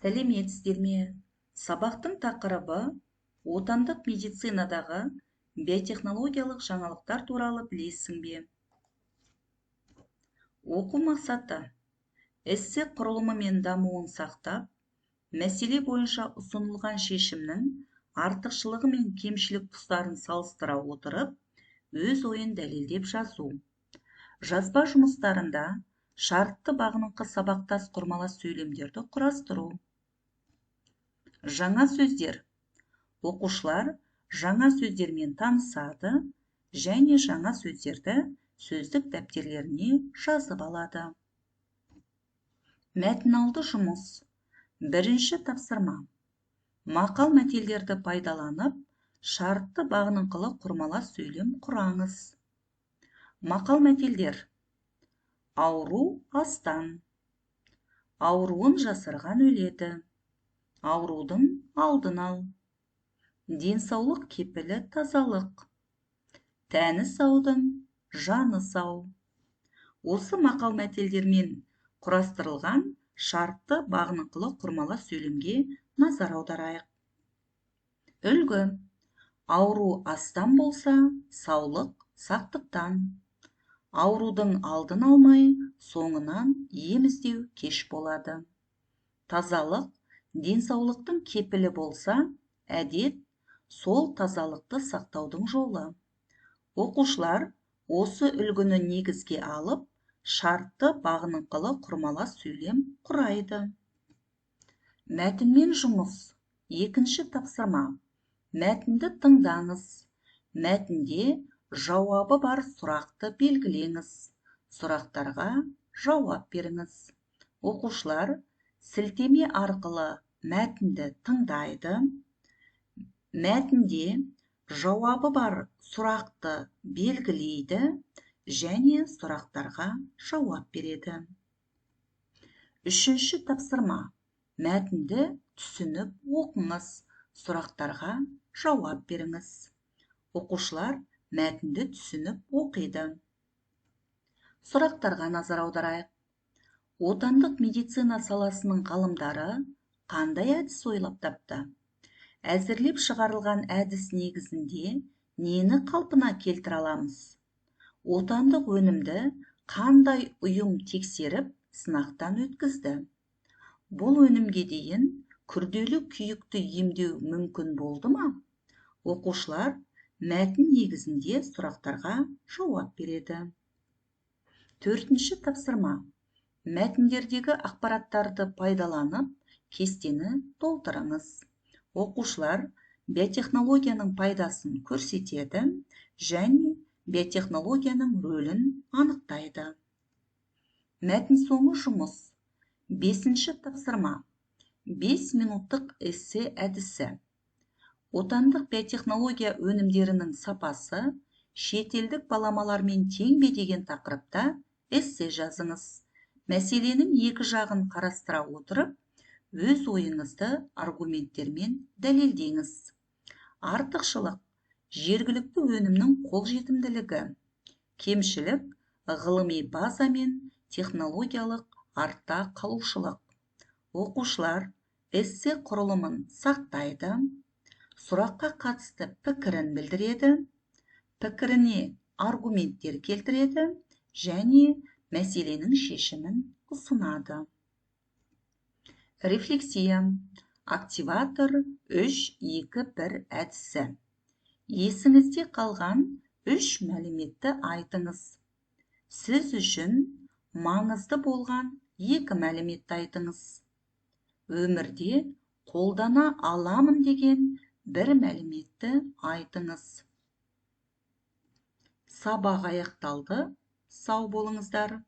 Сәлеметсіздер ме? Сабақтың тақырыбы отандық медицинадағы биотехнологиялық жаңалықтар туралы білесің бе? Оқу мақсаты: эссе құрылымы мен дамуын сақтап, мәселе бойынша ұсынылған шешімнің артықшылығы мен кемшілік тұстарын салыстыра отырып, өз ойын дәлелдеп жазу. Жазба жұмыстарында шартты бағыныңқы сабақтас құрмалас сөйлемдерді құрастыру. Жаңа сөздер. Оқушылар жаңа сөздермен танысады және жаңа сөздерді сөздік дәптерлеріне жазып алады. Мәтіналды жұмыс. Бірінші тапсырма. Мақал-мәтелдерді пайдаланып, шартты бағыныңқылы құрмалас сөйлем құраңыз. Мақал-мәтелдер. Ауру астан. Ауруын жасырған өледі. Аурудың алдын ал. Денсаулық кепілі тазалық. Тәні саудың жаны сау. Осы мақал-мәтелдермен құрастырылған шартты бағыныңқылы құрмалас сөйлемге назар аударайық. Үлгі. Ауру астан болса, саулық сақтықтан. Аурудың алдын алмай, соңынан ем іздеу кеш болады. Тазалық денсаулықтың кепілі болса, әдет сол тазалықты сақтаудың жолы. Оқушылар осы үлгіні негізге алып, шартты бағыныңқылы құрмалас сөйлем құрайды. Мәтінмен жұмыс. Екінші тапсырма. Мәтінді тыңдаңыз. Мәтінде жауабы бар сұрақты белгілеңіз. Сұрақтарға жауап беріңіз. Оқушылар сілтеме арқылы мәтінді тыңдайды. Мәтінде жауабы бар сұрақты белгілейді және сұрақтарға жауап береді. Үшінші тапсырма. Мәтінді түсініп оқыңыз. Сұрақтарға жауап беріңіз. Оқушылар мәтінді түсініп оқиды. Сұрақтарға назар аударайық. Отандық медицина саласының ғалымдары қандай әдіс ойлап тапты? Әзірлеп шығарылған әдіс негізінде нені қалпына келтіре аламыз? Отандық өнімді қандай ұйым тексеріп, сынақтан өткізді? Бұл өнімге дейін күрделі күйікті емдеу мүмкін болды ма? Оқушылар мәтін негізінде сұрақтарға жауап береді. Төртінші тапсырма. Мәтіндердегі ақпараттарды пайдаланып, кестені толтырыңыз. Оқушылар биотехнологияның пайдасын көрсетеді және биотехнологияның рөлін анықтайды. Мәтін соңы жұмыс. Бесінші тапсырма. 5 минуттық эссе әдісі. Отандық биотехнология өнімдерінің сапасы шетелдік баламалармен тең бе деген тақырыпта эссе жазыңыз. Мәселенің екі жағын қарастыра отырып, өз ойыңызды аргументтермен дәлелдеңіз. Артықшылық. Жергілікті өнімнің қолжетімділігі. Кемшілік. Ғылыми база мен технологиялық артта қалушылық. Оқушылар эссе құрылымын сақтайды. Сұраққа қатысты пікірін білдіреді. Пікіріне аргументтер келтіреді және мәселенің шешімін ұсынады. Рефлексия. Активатор 3-2-1 әдісі. Есіңізде қалған 3 мәліметті айтыңыз. Сіз үшін маңызды болған 2 мәліметті айтыңыз. Өмірде қолдана аламын деген 1 мәліметті айтыңыз. Сабақ аяқталды. Сау болыңыздар.